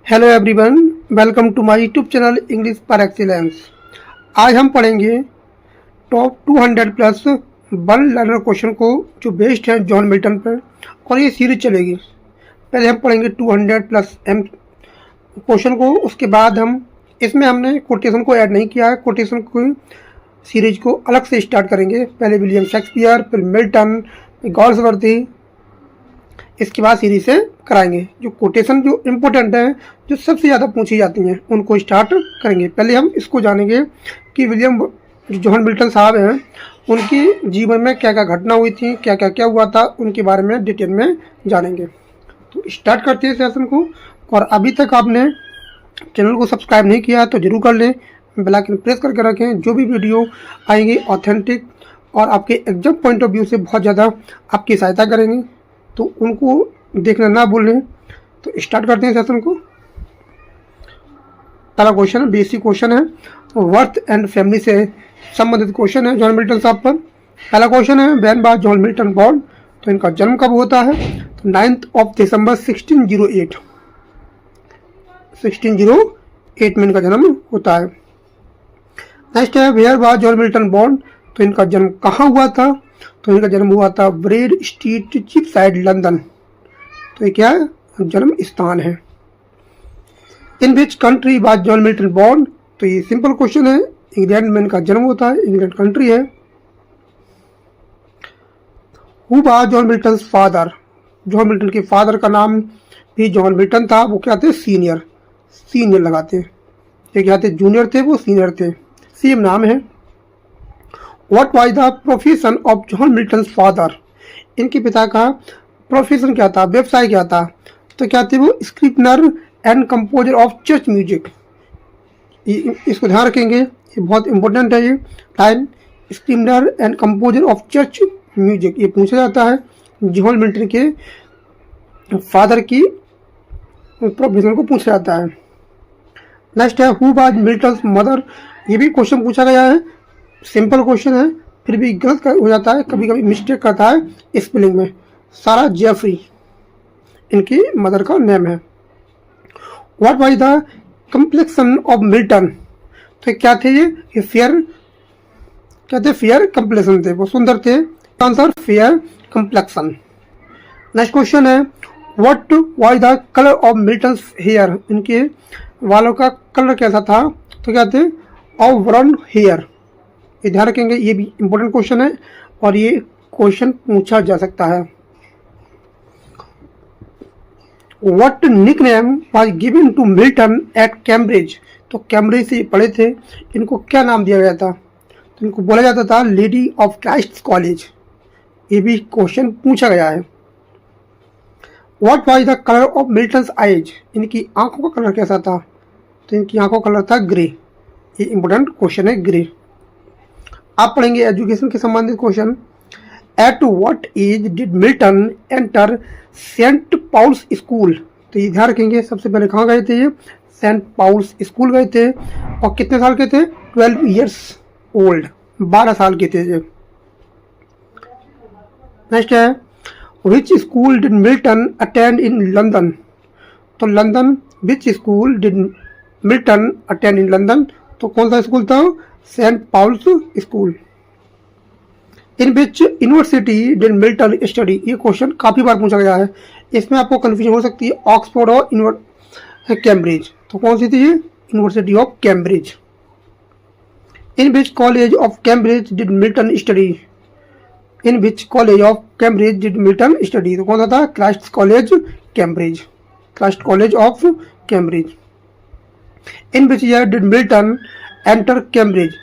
Hello everyone, welcome to my YouTube channel English par excellence. आज हम पढ़ेंगे top 200 plus one learner question को जो बेस्ड है जॉन मिल्टन पर, और ये सीरीज चलेगी। पहले हम पढ़ेंगे 200 प्लस एम क्वेश्चन को, उसके बाद इसमें हमने कोटेशन को ऐड नहीं किया है। कोटेशन को सीरीज को अलग से स्टार्ट करेंगे। पहले विलियम शेक्सपियर, फिर मिल्टन, गॉल्सवर्दी, इसके बाद सीरीज से कराएंगे। जो कोटेशन जो इम्पोर्टेंट है, जो सबसे ज़्यादा पूछी जाती हैं, उनको स्टार्ट करेंगे। पहले हम इसको जानेंगे कि विलियम जॉन मिल्टन साहब हैं, उनके जीवन में क्या क्या घटना हुई थी, क्या क्या हुआ था, उनके बारे में डिटेल में जानेंगे। तो स्टार्ट करते हैं सेशन को। और अभी तक आपने चैनल को सब्सक्राइब नहीं किया तो जरूर कर लें, बेल आइकन प्रेस करके रखें। जो भी वीडियो आएंगे ऑथेंटिक और आपके एग्जाम पॉइंट ऑफ व्यू से बहुत ज़्यादा आपकी सहायता करेंगे, तो उनको देखना ना भूलें। तो स्टार्ट करते हैं सेशन को। पहला क्वेश्चन है, बेसिक क्वेश्चन है, वर्थ एंड फैमिली से संबंधित क्वेश्चन है जॉन मिल्टन साहब पर। पहला क्वेश्चन है, when was John Milton born, तो इनका जन्म कब होता है? तो 9 दिसंबर 1608 में इनका जन्म होता है। नेक्स्ट है, where was John Milton born, तो इनका जन्म कहाँ हुआ था? तो इनका जन्म हुआ था ब्रेड स्ट्रीट, चिपसाइड, लंदन। तो ये क्या है? जन्म स्थान है। In which country was John Milton born, तो ये सिंपल क्वेश्चन है, इंग्लैंड में इनका जन्म होता है, इंग्लैंड कंट्री है। Who was John Milton father, John Milton के फादर का नाम भी जॉन मिल्टन था। वो क्या थे? सीनियर लगाते हैं। ये क्या थे? जूनियर थे, वो सीनियर थे, सेम नाम है। What was the profession of John Milton father, इनके पिता का प्रोफेशन क्या था, व्यवसाय क्या था? तो क्या थे वो? Scrivener and composer of church music. इसको ध्यान रखेंगे, ये बहुत इंपॉर्टेंट है। ये line, scrivener and composer of church music, ये पूछा जाता है जॉन मिल्टन के फादर की प्रोफेशन को पूछा जाता है। नेक्स्ट है, हु वाज मिल्टन मदर, ये भी क्वेश्चन पूछा गया है। सिंपल क्वेश्चन है, फिर भी गलत हो जाता है, कभी कभी मिस्टेक करता है स्पेलिंग में। सारा जेफरी इनकी मदर का नेम है। What was the complexion of Milton, तो क्या थे ये फेयर, क्या थे? फेयर कंप्लेक्शन थे, वो सुंदर थे। Answer fair complexion. Next question है, what was the colour of Milton hair, इनके बालों का कलर कैसा था? तो क्या थे? Of brown hair. ये ध्यान रखेंगे, ये भी इंपॉर्टेंट क्वेश्चन है और ये क्वेश्चन पूछा जा सकता है। What nickname was given to Milton at Cambridge, तो कैम्ब्रिज से पढ़े थे, इनको क्या नाम दिया गया था? तो इनको बोला जाता था लेडी ऑफ क्राइस्ट कॉलेज। ये भी क्वेश्चन पूछा गया है। What was the colour of Milton's eyes, इनकी आंखों का कलर कैसा था? तो इनकी आंखों का कलर था ग्रे। ये इंपॉर्टेंट क्वेश्चन है, ग्रे। आप पढ़ेंगे एजुकेशन के संबंधित question. At what age did Milton enter Saint Paul's school, तो ये ध्यान रखेंगे, सबसे पहले कहाँ गए थे? ये सेंट पॉल्स स्कूल गए थे। और कितने साल के थे? 12 ईयर्स ओल्ड, 12 साल के थे ये। नेक्स्ट है, which school did Milton attend in London, तो London, which school did Milton attend in London, तो कौन सा स्कूल था? Saint Paul's school. In which university did Milton study, ये क्वेश्चन काफी बार पूछा गया है। इसमें आपको कंफ्यूजन हो सकती है ऑक्सफोर्ड और कैम्ब्रिज, तो कौन सी थी ये? University of Cambridge. In which college of Cambridge did Milton study, in which college of Cambridge did Milton study, तो कौन सा था? Christ college Cambridge, Christ college of Cambridge. In which year did Milton enter Cambridge,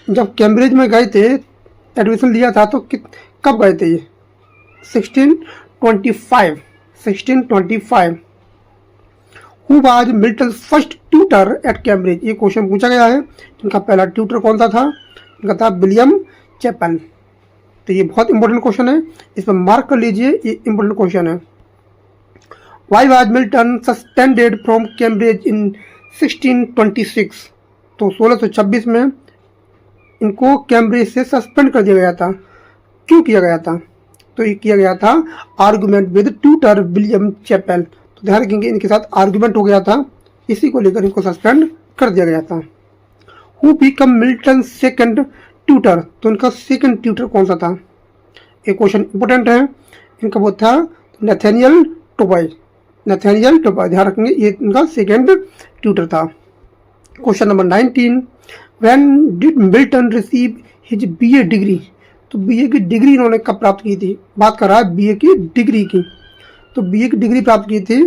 जब Cambridge में गए थे, admission लिया था, तो कब गए थे ये? 1625। Who was Milton first tutor at Cambridge, ये क्वेश्चन पूछा गया है। इनका पहला ट्यूटर कौन सा था? इनका था विलियम चैपल। तो ये बहुत इंपॉर्टेंट क्वेश्चन है, इसमें मार्क कर लीजिए, ये इंपॉर्टेंट क्वेश्चन है। Why was Milton suspended from Cambridge in 1626, तो 1626 में इनको कैम्ब्रिज से सस्पेंड कर दिया गया था। क्यों किया गया था? तो ये किया गया था argument with tutor William Chappell. तो ध्यान रखेंगे, इनके साथ आर्गुमेंट हो गया था इसी को लेकर इनको सस्पेंड कर दिया गया था। Who become Milton second tutor, तो इनका सेकंड ट्यूटर कौन सा था? ये क्वेश्चन इंपोर्टेंट है। इनका वो था नैथानियल टोबाई, नैथानियल टोबाई, ध्यान रखेंगे, ये इनका सेकंड ट्यूटर था। Question number 19, when did Milton receive his BA degree, तो बीए की डिग्री इन्होंने कब प्राप्त की थी? बात कर रहा है बीए की डिग्री की। तो बीए की डिग्री प्राप्त की थी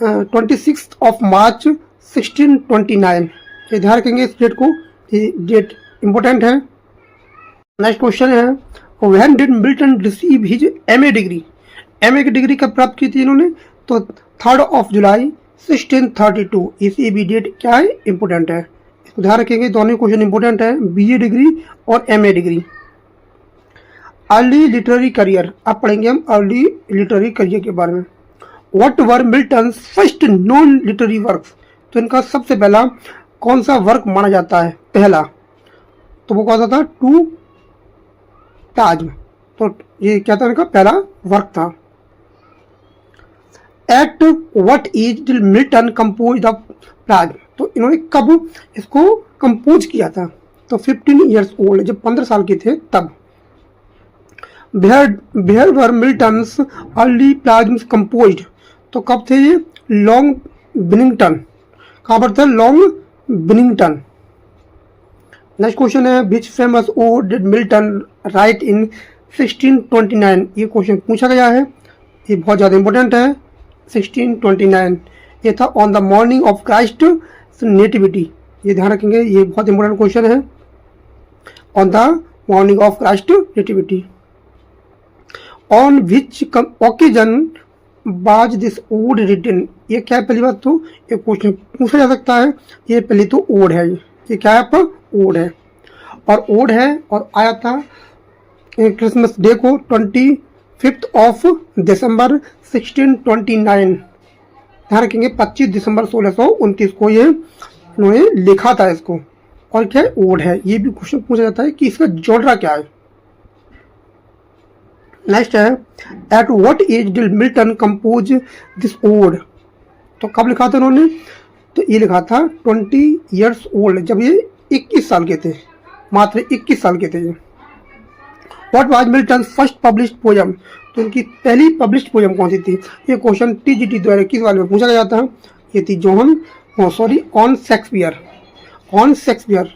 26 मार्च 1629। ये ध्यान रखेंगे इस डेट को, ये डेट इंपॉर्टेंट है। नेक्स्ट क्वेश्चन है, when did Milton receive his MA degree, MA की डिग्री कब प्राप्त की थी इन्होंने? तो 3 जुलाई 1632। इसी भी डेट क्या है? इंपॉर्टेंट है, इसको ध्यान रखेंगे, दोनों क्वेश्चन इंपॉर्टेंट है, बीए डिग्री और MA degree. Early literary career, अब पढ़ेंगे हम अर्ली लिटरेरी करियर के बारे में। What were Milton's first non literary works, तो इनका सबसे पहला कौन सा वर्क माना जाता है पहला? तो वो कौन सा था? टू ताज। तो ये क्या था इनका पहला वर्क था। At what age did Milton compose the ताज, तो इन्होंने कब इसको कंपोज किया था? तो 15 ईयर्स ओल्ड, जब 15 साल के थे तब। Where were Milton's early psalms composed, तो कब थे ये? लॉन्ग बिनिंगटन, कहाँ पर था? लॉन्ग बिनिंगटन। नेक्स्ट क्वेश्चन है, which famous ode did Milton write in 1629, ये क्वेश्चन पूछा गया है, ये बहुत ज़्यादा इंपॉर्टेंट है। 1629 ये था on the morning of Christ nativity, ये ध्यान रखेंगे, ये बहुत इंपॉर्टेंट क्वेश्चन है। On the morning of Christ nativity. On which occasion बाज दिस ओड रिटन, ये क्या है? पहली बात तो ये क्वेश्चन पूछा जा सकता है, ये पहली तो ओड है, ये क्या है आपका? ओड है, और ओड है और आया था क्रिसमस डे को 25 दिसंबर 1629। ध्यान रखेंगे 25 दिसंबर 1629 को ये इन्होंने लिखा था इसको। और क्या है? ओड है। ये भी क्वेश्चन पूछा जाता है कि इसका जॉनरा क्या है। नेक्स्ट है, at what age did Milton compose this ode, तो कब लिखा था उन्होंने? तो ये लिखा था 20 ईयर्स ओल्ड, जब ये 21 साल के थे, मात्र 21 साल के थे ये। What was Milton first published poem, तो इनकी पहली पब्लिश्ड पोयम कौन सी थी? ये क्वेश्चन TGT द्वारा किस वाले में पूछा गया था? ये थी on Shakespeare, on Shakespeare.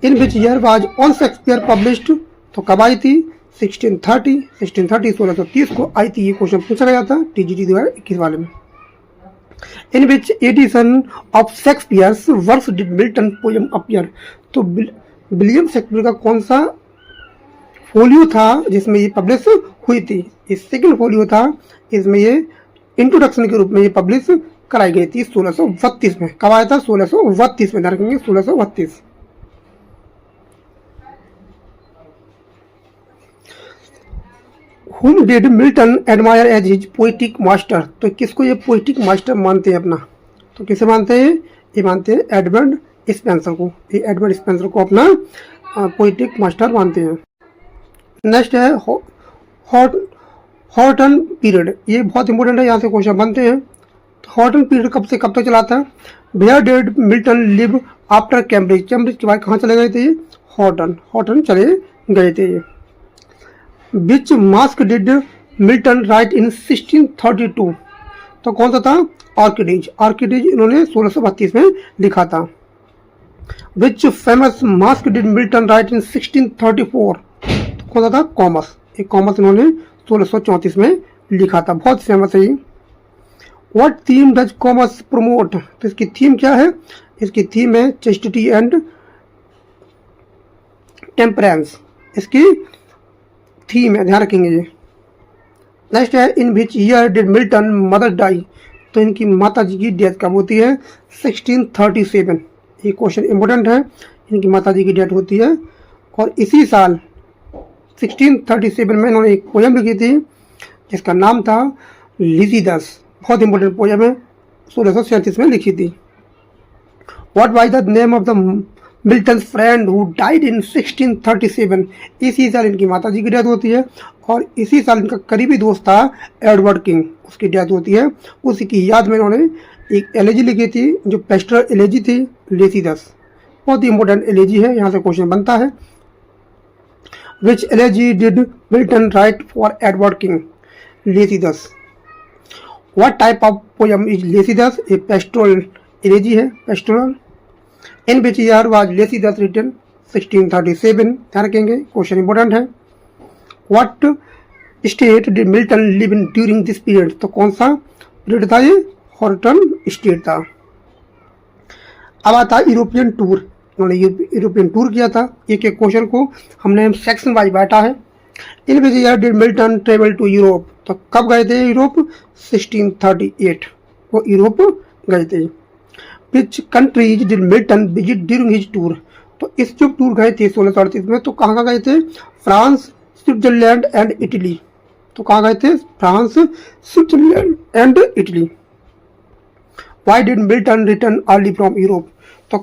In which year was on Shakespeare published, तो कब आई थी? 1630 1630 को आई थी, ये क्वेश्चन पूछा गया था TGT द्वारा 21 वाले में। In which edition of Shakespeare's works did Milton poem appear, तो विलियम शेक्सपियर का कौन सा फोलियो था जिसमें ये पब्लिश हुई थी? ये सेकंड फोलियो था, इसमें ये इंट्रोडक्शन के रूप में ये पब्लिश कराई गई थी 1632 में। कब आया था? 1632 में, ध्यान रखेंगे 1632। Whom did Milton admire as his poetic master, तो किसको ये पोइटिक मास्टर मानते हैं अपना? तो किसे मानते हैं? ये मानते हैं एडवर्ड स्पेंसर को, ये एडवर्ड स्पेंसर को अपना पोइटिक मास्टर मानते हैं। नेक्स्ट है हॉर्टन पीरियड, ये बहुत इंपॉर्टेंट है, यहाँ से क्वेश्चन बनते हैं। हॉर्टन पीरियड कब से कब तक चला था? Where did Milton live after Cambridge, Cambridge के बाद कहाँ चले गए थे ये? हॉर्टन चले गए थे ये। विच मास्क डिड मिल्टन राइट इन 1632, तो कौन सा था? ऑर्किडेज, ऑर्किडेज इन्होंने 1632 में लिखा था। Which famous masque did Milton write in 1634, तो कौन सा था? कॉमर्स, एक कॉमर्स इन्होंने 1634 में लिखा था, बहुत फेमस है ये। What theme does Comus promote, तो इसकी थीम क्या है? इसकी थीम है चेस्टिटी एंड टेम्परेंस, इसकी थीम है, ध्यान रखेंगे ये। नेक्स्ट है, in which year did Milton mother die, तो इनकी माता जी की डेथ कब होती है? 1637, ये क्वेश्चन इंपॉर्टेंट है, इनकी माता जी की डेथ होती है। और इसी साल 1637 में इन्होंने एक पोयम लिखी थी जिसका नाम था लिजिदस, बहुत इंपॉर्टेंट पोयम है, 1637 में लिखी थी। What was the name of the Milton friend who died in 1637, इसी साल इनकी माता जी की डेथ होती है और इसी साल इनका करीबी दोस्त था एडवर्ड किंग, उसकी डेथ होती है। उसी की याद में इन्होंने एक एलेजी लिखी थी जो पेस्टर एलेजी थी लेसिदस, बहुत ही इंपॉर्टेंट एलेजी है, यहाँ से क्वेश्चन बनता है। Which elegy did Milton write for Edward King? Lycidas. What type of poem is Lycidas? A pastoral elegy है, pastoral. In which year was Lycidas written? 1637, ध्यान रखेंगे, क्वेश्चन इंपॉर्टेंट है। What state did Milton live in during this period? तो कौन सा period था ये? Horton state था। अब आता है यूरोपियन टूर, उन्होंने यूरोपियन टूर किया था। एक एक क्वेश्चन को हमने सेक्शन वाइज बांटा है। In which year did Milton travel to Europe? तो कब गए थे यूरोप? 1638, वो यूरोप गए थे। Which countries did Milton visit during his tour? तो इस जो टूर गए थे 1638 में, तो कहाँ गए थे? France, Switzerland and Italy. तो कहाँ गए थे? France, Switzerland and Italy. Why did Milton return early from Europe? तो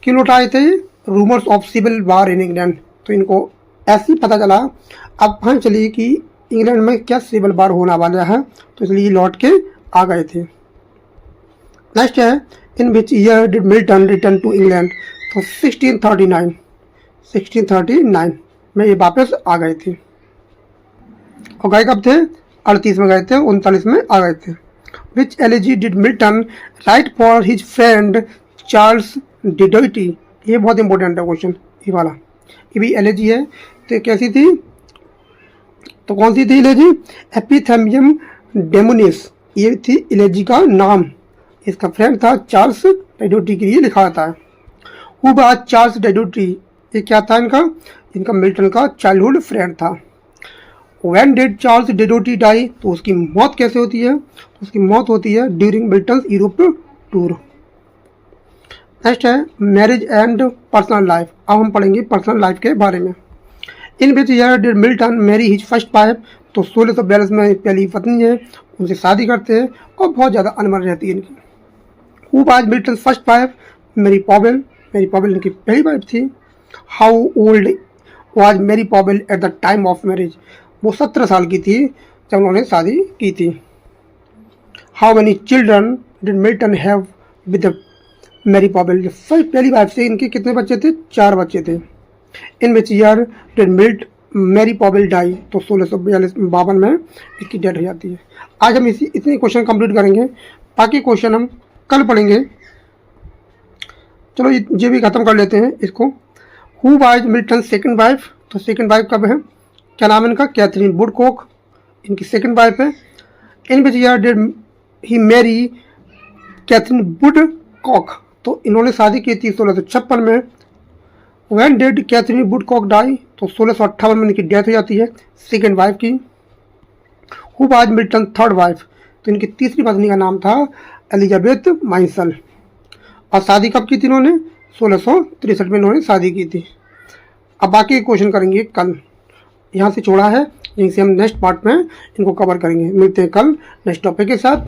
क्यों लौट आए थे? Rumours of civil war in England, तो इनको ऐसे ही पता चला, अब पता चलिए कि इंग्लैंड में क्या सिविल वार होने वाला है, तो इसलिए लौट के आ गए थे। नेक्स्ट है in which year did Milton return to England? तो 1639 में ये वापस आ गए थे। और गए कब थे? 38 में गए थे, 39 में आ गए थे। Which elegy did Milton write for his friend Charles Diodati? ये बहुत इंपॉर्टेंट है क्वेश्चन, ये वाला, ये भी एलेजी है। तो कैसी थी? तो कौन सी थी एलेजी? एपिथेमियम डेमोनिस, ये थी एलेजी का नाम। इसका फ्रेंड था चार्ल्स डिडोइटी के लिए लिखा था। Who was Charles Diodati? ये क्या था इनका मिल्टन का चाइल्डहुड फ्रेंड था। When did Charles Diodati die? तो उसकी मौत कैसे होती है? तो उसकी मौत होती है during Milton Europe tour. Next है मैरिज एंड पर्सनल लाइफ। अब हम पढ़ेंगे पर्सनल लाइफ के बारे में। In which year did Milton marry his first wife? तो 1642 में पहली पत्नी है, उनसे शादी करते हैं और बहुत ज़्यादा अनमन रहती है इनकी। Who was Milton first wife? Mary Powell, Mary Powell इनकी पहली वाइफ थी। How old was Mary Powell at the time of marriage? वो 17 साल की थी जब उन्होंने शादी की थी। How many children did Milton have with Mary Powell? पहली वाइफ से इनके कितने बच्चे थे? 4 बच्चे थे। In which year did Mary Powell die? तो 1652 में इसकी डेथ हो जाती है। आज हम इतने क्वेश्चन कंप्लीट करेंगे, बाकी क्वेश्चन हम कल पढ़ेंगे। चलो ये भी खत्म कर लेते हैं इसको। Who was Milton second wife? तो सेकंड वाइफ कब है? क्या नाम है इनका? कैथरीन वुडकॉक, इनकी सेकंड वाइफ है। In which year did he marry Katherine Woodcock? तो इन्होंने शादी की थी 1656 में। When did Katherine Woodcock die? तो 1658 में इनकी डेथ हो जाती है सेकंड वाइफ की। Who was Milton third wife? तो इनकी तीसरी पत्नी का नाम था एलिजाबेथ माइंसल। और शादी कब की थी इन्होंने? 1663 में इन्होंने शादी की थी। अब बाकी क्वेश्चन करेंगे कल, यहाँ से छोड़ा है, यहीं से हम नेक्स्ट पार्ट में इनको कवर करेंगे। मिलते हैं कल नेक्स्ट टॉपिक के साथ।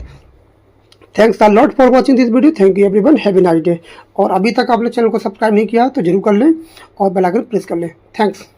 Thanks a lot for watching this video. Thank you everyone, have a nice day. और अभी तक आपने चैनल को सब्सक्राइब नहीं किया तो जरूर कर लें और बेल आइकन प्रेस कर लें। थैंक्स।